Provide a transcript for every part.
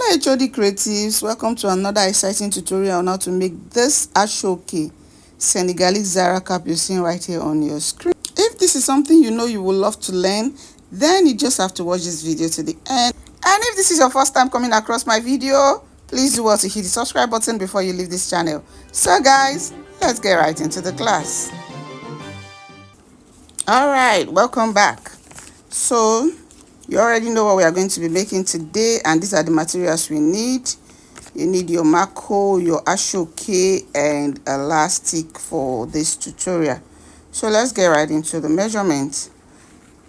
Hello HOD creatives, welcome to another exciting tutorial on how to make this Aso-oke Senegalese Zara cap you're seeing right here on your screen. If this is something you know you would love to learn, then you just have to watch this video to the end. And if this is your first time coming across my video, please do also hit the subscribe button before you leave this channel. So guys, let's get right into the class. Alright, welcome back. So you already know what we are going to be making today, and these are the materials we need. You need your mako, your ashoke, and elastic for this tutorial. So let's get right into the measurements.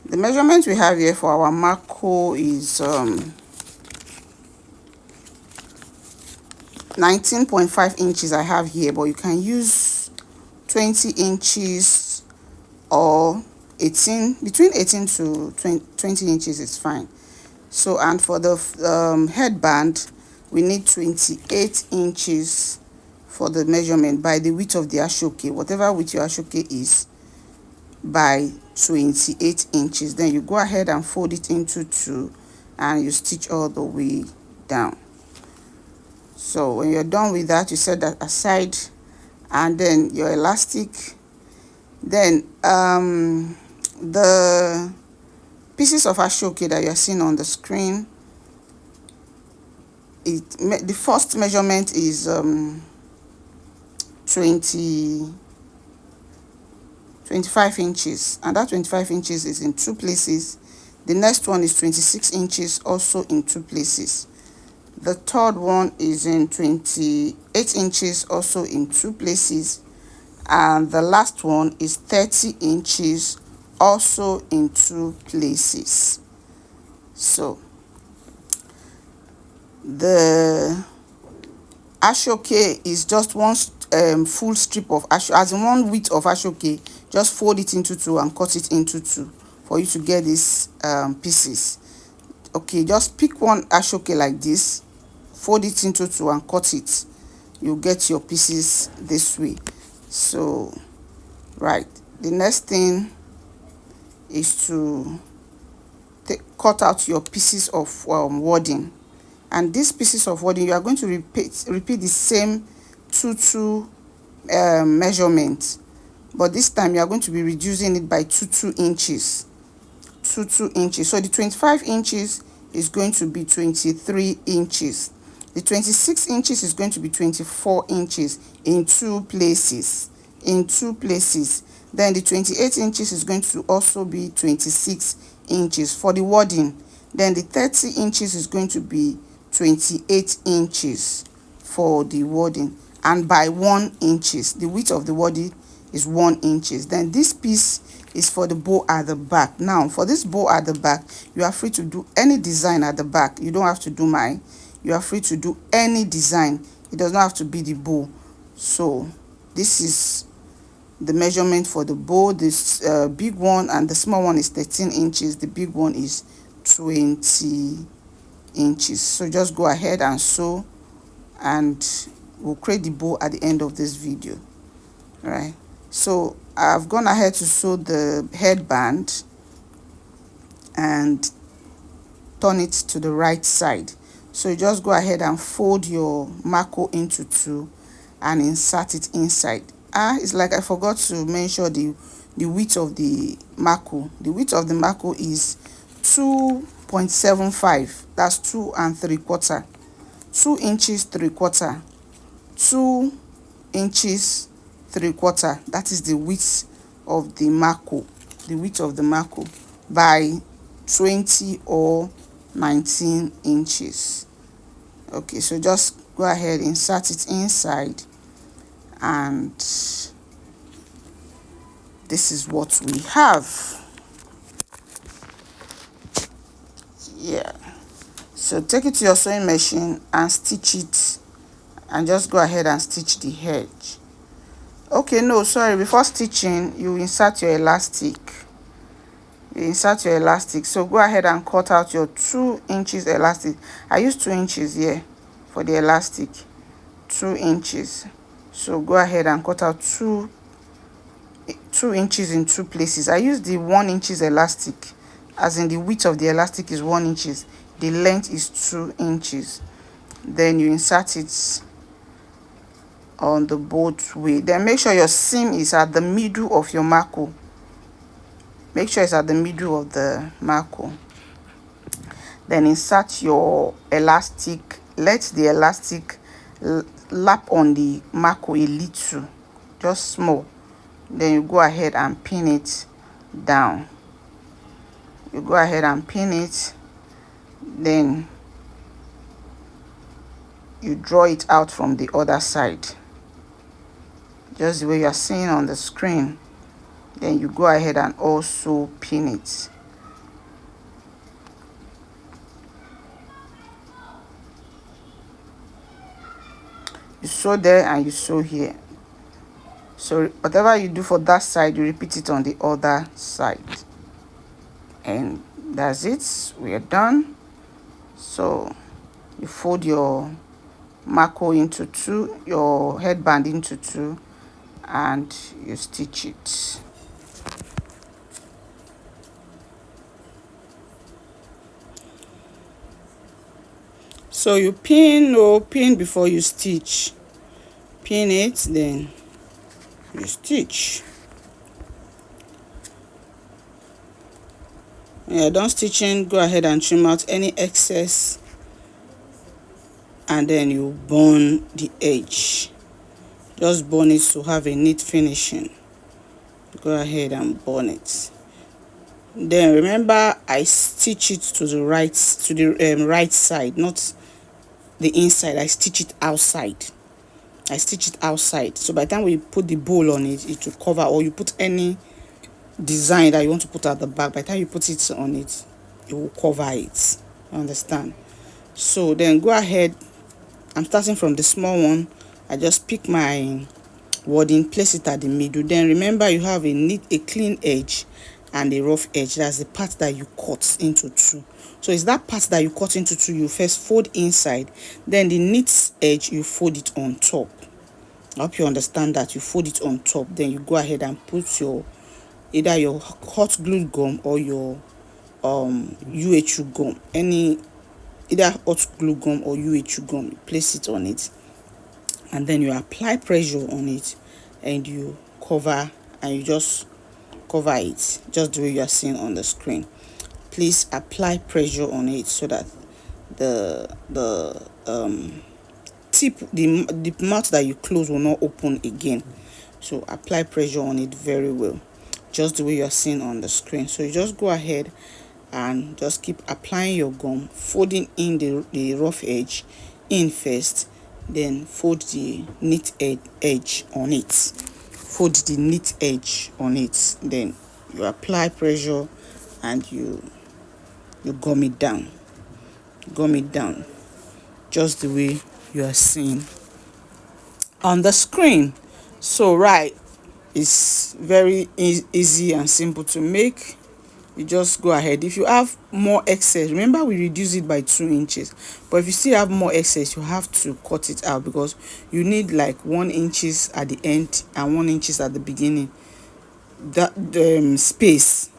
The measurement we have here for our mako is 19.5 inches I have here, but you can use 20 inches or 18, between 18 to 20 inches is fine. So, and for the headband, we need 28 inches for the measurement by the width of the ashoke, whatever width your ashoke is, by 28 inches. Then you go ahead and fold it into two and you stitch all the way down. So when you're done with that, you set that aside, and then your elastic. Then the pieces of ashoke that you're seeing on the screen, the first measurement is 25 inches, and that 25 inches is in two places. The next one is 26 inches, also in two places. The third one is in 28 inches, also in two places. And the last one is 30 inches, also in two places. So the ashoke is just one full strip of ashoke, as in one width of ashoke. Just fold it into two and cut it into two for you to get these pieces. Okay, just pick one ashoke like this, fold it into two and cut it. You'll get your pieces this way. So right, the next thing is to cut out your pieces of wording, and these pieces of wording you are going to repeat the same two measurements, but this time you are going to be reducing it by 2 inches. 2 inches. So the 25 inches is going to be 23 inches. The 26 inches is going to be 24 inches in two places. Then the 28 inches is going to also be 26 inches for the wording. Then the 30 inches is going to be 28 inches for the wording, and by 1 inches. The width of the wording is 1 inches. Then this piece is for the bow at the back. Now for this bow at the back, you are free to do any design at the back. You don't have to do mine. You are free to do any design. It does not have to be the bow. So this is the measurement for the bow. This big one and the small one is 13 inches. The big one is 20 inches. So just go ahead and sew, and we'll create the bow at the end of this video. All right, so I've gone ahead to sew the headband and turn it to the right side. So you just go ahead and fold your mako into two and insert it inside. It's like I forgot to mention the width of the mako. The width of the mako is 2.75. That's 2 3/4. 2 inches 3/4. 2 inches 3/4. That is the width of the mako. The width of the mako by 20 or 19 inches. Okay, so just go ahead, insert it inside, and this is what we have. Yeah, so take it to your sewing machine and stitch it, and just go ahead and stitch the edge. Okay, no, sorry, before stitching you insert your elastic. So go ahead and cut out your 2 inches elastic. I use 2 inches here for the elastic. 2 inches. So go ahead and cut out 2 inches in two places. I use the 1 inches elastic, as in the width of the elastic is 1 inches, the length is 2 inches. then you insert it on the both way. Then make sure your seam is at the middle of your marco. Make sure it's at the middle of the marco. Then insert your elastic. Let the elastic lap on the marco a little, just small. Then you go ahead and pin it down. You go ahead and pin it. Then you draw it out from the other side, just the way you are seeing on the screen. Then you go ahead and also pin it. You sew there and you sew here. So whatever you do for that side, you repeat it on the other side. And that's it. We are done. So you fold your marco into two, your headband into two, and you stitch it. So you pin before you stitch. Pin it, then you stitch. When you're done stitching, go ahead and trim out any excess, and then you burn the edge. Just burn it to have a neat finishing. Go ahead and burn it. Then remember, I stitch it to the right, right side, not the inside. I stitch it outside. I stitch it outside. So by the time we put the bowl on it, it will cover, or you put any design that you want to put at the back, by the time you put it on it, it will cover it. You understand? So then go ahead. I'm starting from the small one. I just pick my wording, place it at the middle. Then remember, you have a clean edge and a rough edge. That's the part that you cut into two. So it's that part that you cut into two, you first fold inside, then the neat edge you fold it on top. I hope you understand that. You fold it on top, then you go ahead and put your either your hot glue gum or your UHU gum, either hot glue gum or UHU gum. You place it on it, and then you apply pressure on it, and you cover, and you just cover it just the way you are seeing on the screen. Please apply pressure on it so that the tip, the mouth that you close will not open again. So apply pressure on it very well, just the way you are seeing on the screen. So you just go ahead and just keep applying your gum, folding in the rough edge in first, then fold the neat edge on it. Fold the neat edge on it, then you apply pressure and you gum it down. Gum it down just the way you are seeing on the screen. So right, it's very easy and simple to make. You just go ahead. If you have more excess, remember we reduce it by 2 inches, but if you still have more excess, you have to cut it out, because you need like 1 inches at the end and 1 inches at the beginning. That space.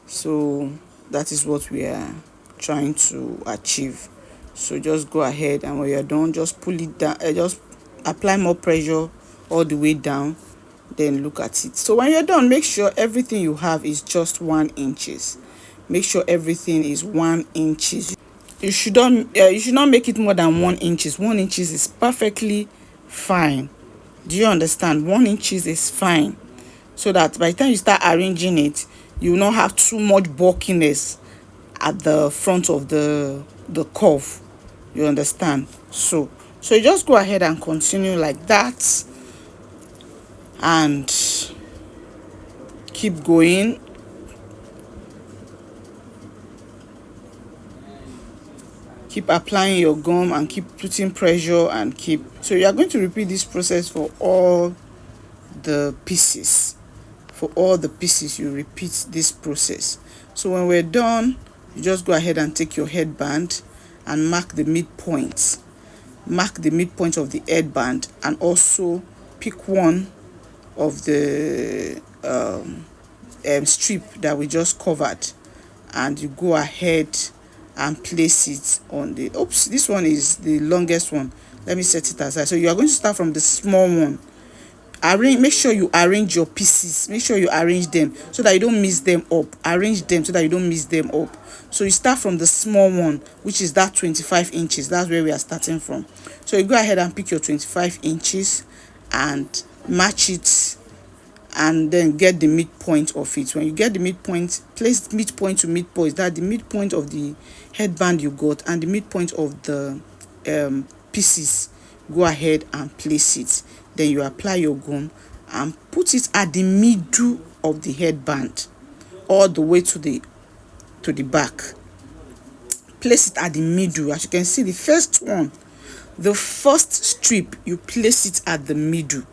So that is what we are trying to achieve. So just go ahead, and when you're done, just pull it down, just apply more pressure all the way down, then look at it. So when you're done, make sure everything you have is just 1 inches. Make sure everything is 1 inches. You should not make it more than 1 inches. 1 inches is perfectly fine. Do you understand? 1 inches is fine, so that by the time you start arranging it, you will not have too much bulkiness at the front of the curve. You understand? So you just go ahead and continue like that, and keep going. Keep applying your gum and keep putting pressure, and keep. So you are going to repeat this process for all the pieces. For all the pieces, you repeat this process. So when we're done, you just go ahead and take your headband and mark the midpoint. Mark the midpoint of the headband, and also pick one of the strip that we just covered, and you go ahead and place it on the, oops, this one is the longest one. Let me set it aside. So you are going to start from the small one. Make sure you arrange your pieces, make sure you arrange them so that you don't mix them up. Arrange them so that you don't mix them up. So you start from the small one, which is that 25 inches. That's where we are starting from. So you go ahead and pick your 25 inches and match it, and then get the midpoint of it. When you get the midpoint, place midpoint to midpoint. That the midpoint of the headband you got and the midpoint of the pieces. Go ahead and place it. Then you apply your gum and put it at the middle of the headband, all the way to the back. Place it at the middle. As you can see, the first one, the first strip, you place it at the middle.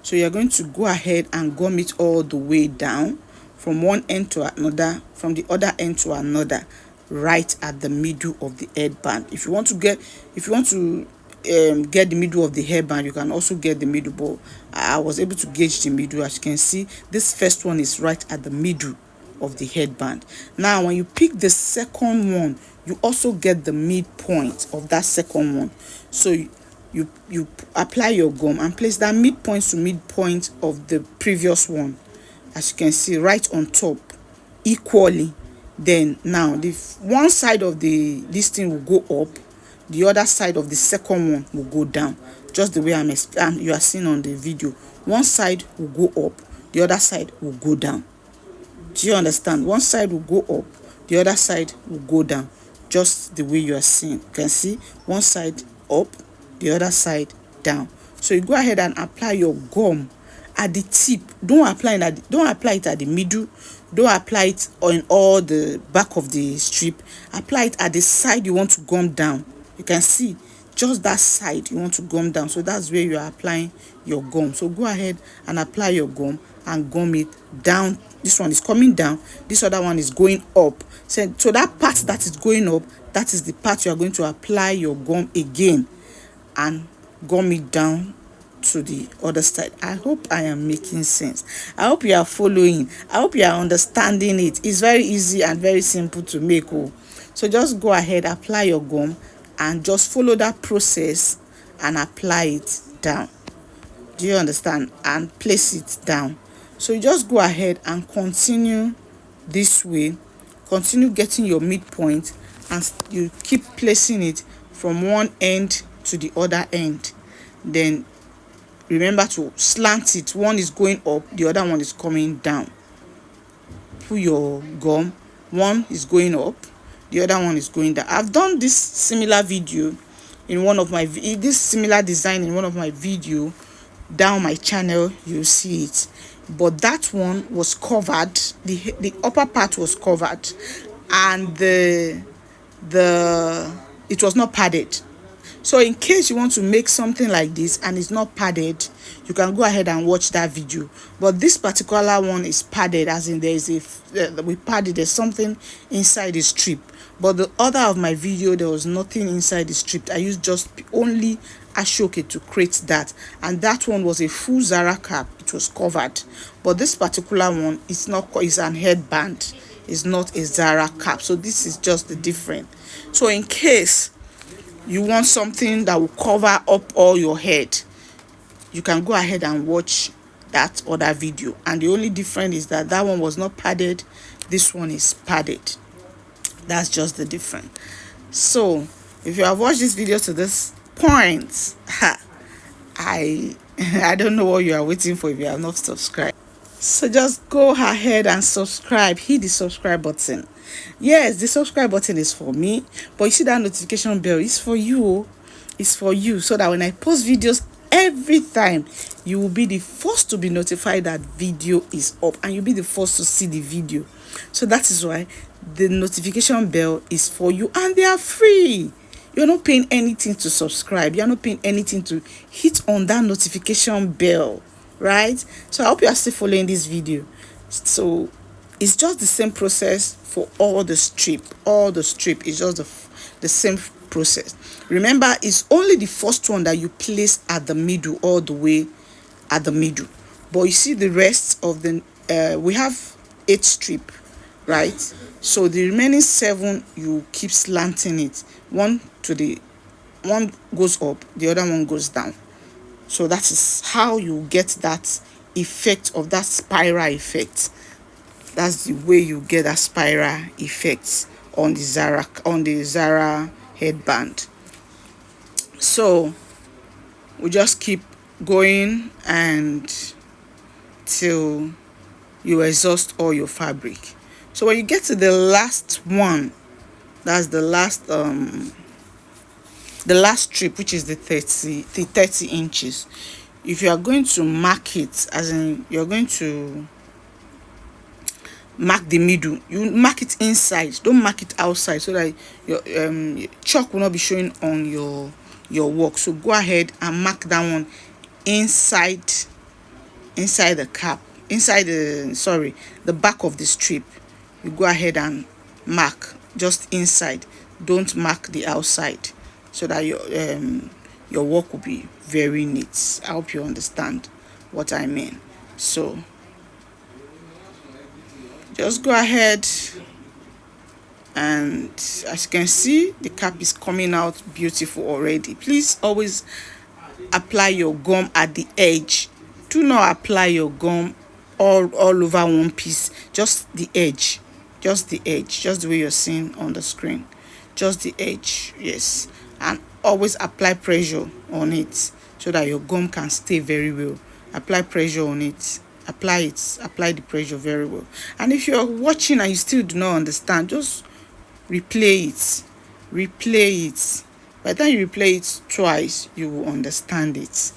So you're going to go ahead and gum it all the way down from one end to another, from the other end to another, right at the middle of the headband. If you want to get the middle of the hairband, you can also get the middle, but I was able to gauge the middle. As you can see, this first one is right at the middle of the headband. Now when you pick the second one, you also get the midpoint of that second one. So you apply your gum and place that midpoint to midpoint of the previous one, as you can see, right on top equally. Then now the one side of this thing will go up, the other side of the second one will go down, just the way you are seeing on the video. One side will go up, the other side will go down. Do you understand? One side will go up, the other side will go down, just the way you are seeing. You can see one side up, the other side down. So you go ahead and apply your gum at the tip. Don't apply it at the middle. Don't apply it on all the back of the strip. Apply it at the side you want to gum down. You can see just that side you want to gum down. So that's where you are applying your gum. So go ahead and apply your gum and gum it down. This one is coming down, this other one is going up. So that part that is going up, that is the part you are going to apply your gum again and gum it down to the other side. I hope I am making sense. I hope you are following. I hope you are understanding it. It's very easy and very simple to make. So just go ahead, apply your gum and just follow that process and apply it down. Do you understand? And place it down. So you just go ahead and continue this way. Continue getting your midpoint and you keep placing it from one end to the other end. Then remember to slant it. One is going up, the other one is coming down. Put your gum, one is going up, the other one is going down. I've done this similar video in one of my this similar design in one of my video down my channel. You'll see it, but that one was covered, the upper part was covered, and it was not padded. So in case you want to make something like this and it's not padded, you can go ahead and watch that video. But this particular one is padded, as in there is we padded, there's something inside the strip. But the other of my video, there was nothing inside the strip. I used just only ashoke to create that, and that one was a full Zara cap. It was covered. But this particular one is not, it's an headband, it's not a Zara cap. So this is just the difference. So in case you want something that will cover up all your head, you can go ahead and watch that other video. And the only difference is that that one was not padded, this one is padded. That's just the difference. So if you have watched this video to this point, I don't know what you are waiting for if you have not subscribed. So just go ahead and subscribe. Hit the subscribe button. Yes, the subscribe button is for me, but you see that notification bell is for you. It's for you, so that when I post videos every time, you will be the first to be notified that video is up, and you'll be the first to see the video. So that is why the notification bell is for you, and they are free. You're not paying anything to subscribe. You're not paying anything to hit on that notification bell, right? So I hope you are still following this video. So it's just the same process for all the strip. All the strip is just the same process. Remember, it's only the first one that you place at the middle, all the way at the middle. But you see the rest of the we have 8 strip. right? So the remaining 7 you keep slanting it. One goes up, the other one goes down. So that is how you get that effect of that spiral effect. That's the way you get that spiral effect on the Zara headband. So we just keep going and till you exhaust all your fabric. So when you get to the last one, that's the last strip, which is the 30 inches. If you are going to mark it, as in you're going to mark the middle, you mark it inside, don't mark it outside, so that your chalk will not be showing on your work. So go ahead and mark that one inside the cap, inside the back of the strip. You go ahead and mark just inside, don't mark the outside, so that your work will be very neat. I hope you understand what I mean. So just go ahead, and as you can see, the cap is coming out beautiful already. Please always apply your gum at the edge. Do not apply your gum all over one piece, just the edge, just the edge, just the way you're seeing on the screen, just the edge. Yes, and always apply pressure on it so that your gum can stay very well. Apply pressure on it, apply the pressure very well. And if you're watching and you still do not understand, just replay it. By the time you replay it twice, you will understand it.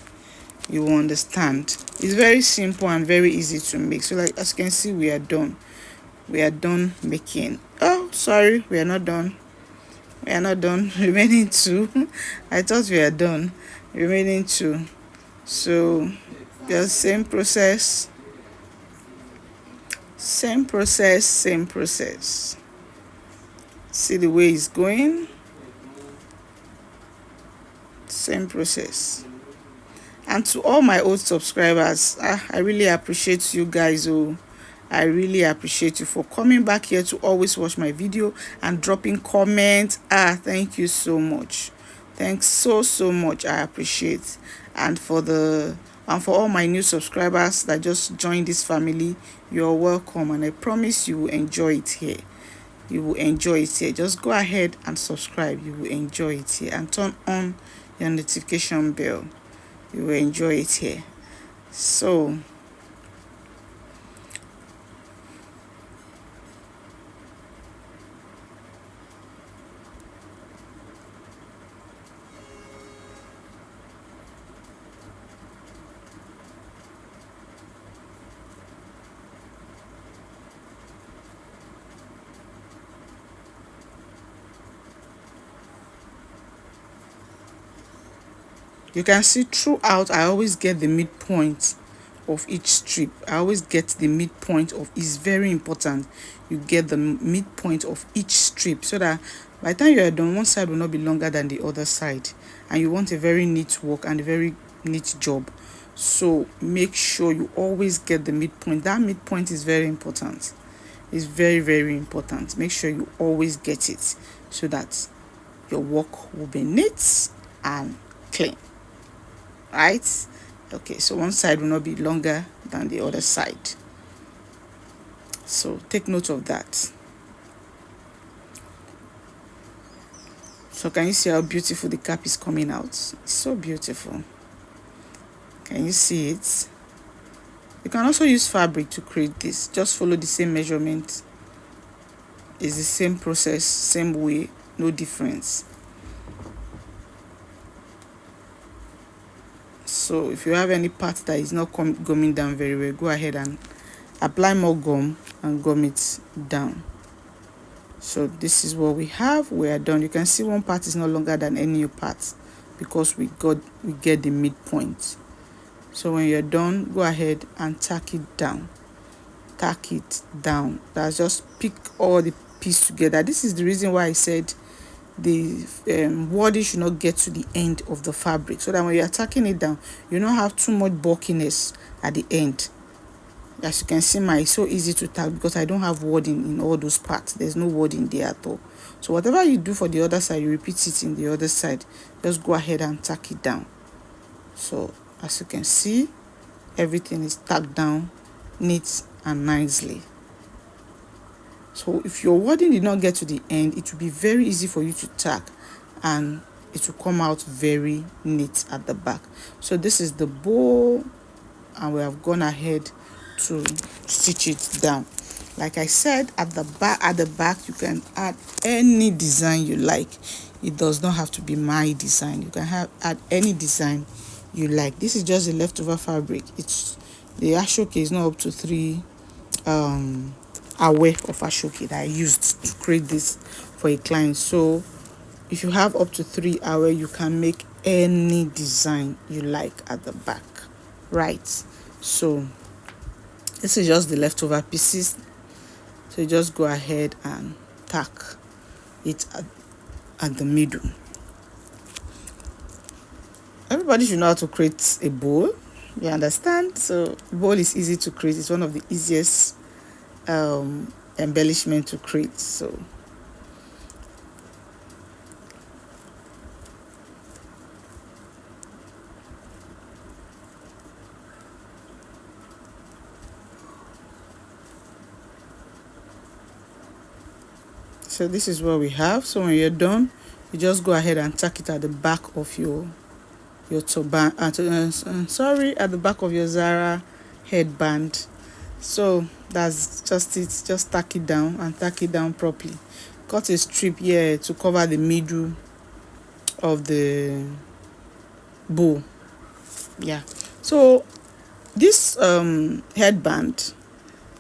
You will understand. It's very simple and very easy to make. So like as you can see, we are done making. Oh, sorry, we are not done. Remaining 2. I thought we are done. Remaining 2. So just same process. See the way it's going. Same process. And to all my old subscribers, I really appreciate you guys. I really appreciate you for coming back here to always watch my video and dropping comments. Thank you so much. Thanks so much. I appreciate. And for all my new subscribers that just joined this family, you're welcome, and I promise you will enjoy it here. Just go ahead and subscribe. You will enjoy it here, and turn on your notification bell. You will enjoy it here. So you can see throughout, I always get the midpoint of each strip. It's very important you get the midpoint of each strip, so that by the time you are done, one side will not be longer than the other side, and you want a very neat work and a very neat job. So make sure you always get the midpoint. That midpoint is very important. It's very important. Make sure you always get it, so that your work will be neat and clean. Right? Okay, so one side will not be longer than the other side. So take note of that. So can you see how beautiful the cap is coming out? It's so beautiful. Can you see it? You can also use fabric to create this. Just follow the same measurement. It's the same process, same way, no difference. So if you have any part that is not gumming down very well, go ahead and apply more gum and gum it down. So this is what we have. We are done. You can see one part is no longer than any part, because we get the midpoint. So when you're done, go ahead and tack it down. That's just pick all the pieces together. This is the reason why I said the wording should not get to the end of the fabric, so that when you're tacking it down, you don't have too much bulkiness at the end. As you can see, my it's so easy to tack because I don't have wording in all those parts. There's no wording there at all. So whatever you do for the other side, you repeat it in the other side. Just go ahead and tack it down. So as you can see, everything is tacked down neat and nicely. So if your wording did not get to the end, it will be very easy for you to tack and it will come out very neat at the back. So this is the bow, and we have gone ahead to stitch it down. Like I said, at the back you can add any design you like. It does not have to be my design. You can add any design you like. This is just the leftover fabric. It's the ashoke is not up to 3 aware of ashoke that I used to create this for a client. So if you have up to 3 aware, you can make any design you like at the back, right? So this is just the leftover pieces. So you just go ahead and tack it at the middle. Everybody should know how to create a bowl, you understand? So bowl is easy to create. It's one of the easiest embellishment to create. So this is what we have. So when you're done, you just go ahead and tack it at the back of your turban, at the back of your Zara headband. So that's just it. Just tack it down and tack it down properly. Cut a strip here to cover the middle of the bow. Yeah. So this headband,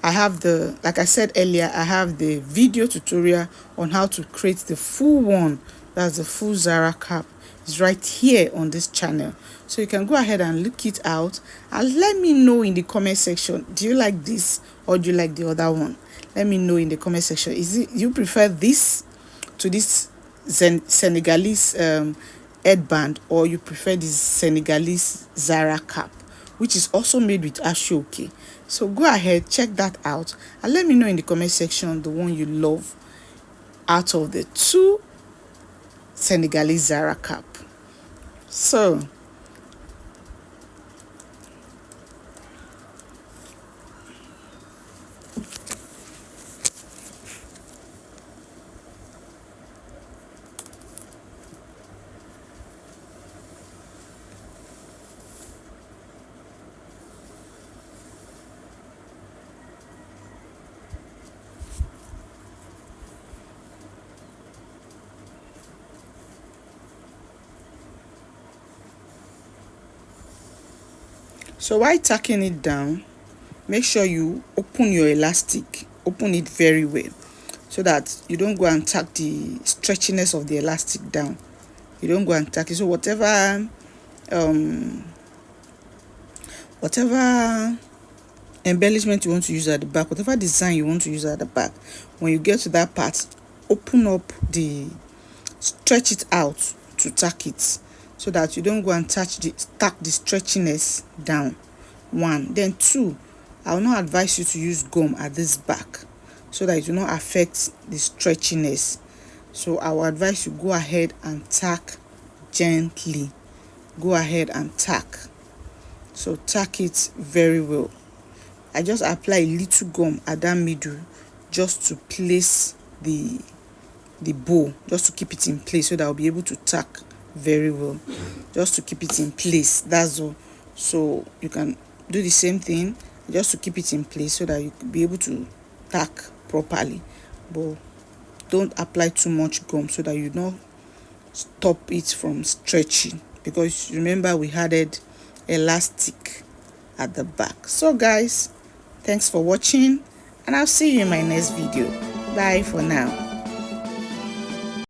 I have like I said earlier, I have the video tutorial on how to create the full one. That's the full Zara cap. It's right here on this channel. So you can go ahead and look it out and let me know in the comment section. Do you like this or do you like the other one? Let me know in the comment section. You prefer this to this Senegalese headband, or you prefer this Senegalese Zara cap, which is also made with Aso-oke? So go ahead, check that out and let me know in the comment section the one you love out of the 2 Senegalese Zara cap. So while tacking it down, make sure you open your elastic, open it very well, so that you don't go and tack the stretchiness of the elastic down. You don't go and tack it. So whatever embellishment you want to use at the back, whatever design you want to use at the back, when you get to that part, open up stretch it out to tack it, so that you don't go and tack the stretchiness down. 1. Then 2, I will not advise you to use gum at this back, so that it will not affect the stretchiness. So I will advise you go ahead and tack gently. Go ahead and tack. So tack it very well. I just apply a little gum at that middle just to place the bow, just to keep it in place, so that I'll be able to tack very well. Just to keep it in place, that's all. So you can do the same thing just to keep it in place, so that you can be able to tack properly. But don't apply too much gum, so that you don't stop it from stretching, because remember we added elastic at the back. So guys, thanks for watching, and I'll see you in my next video. Bye for now.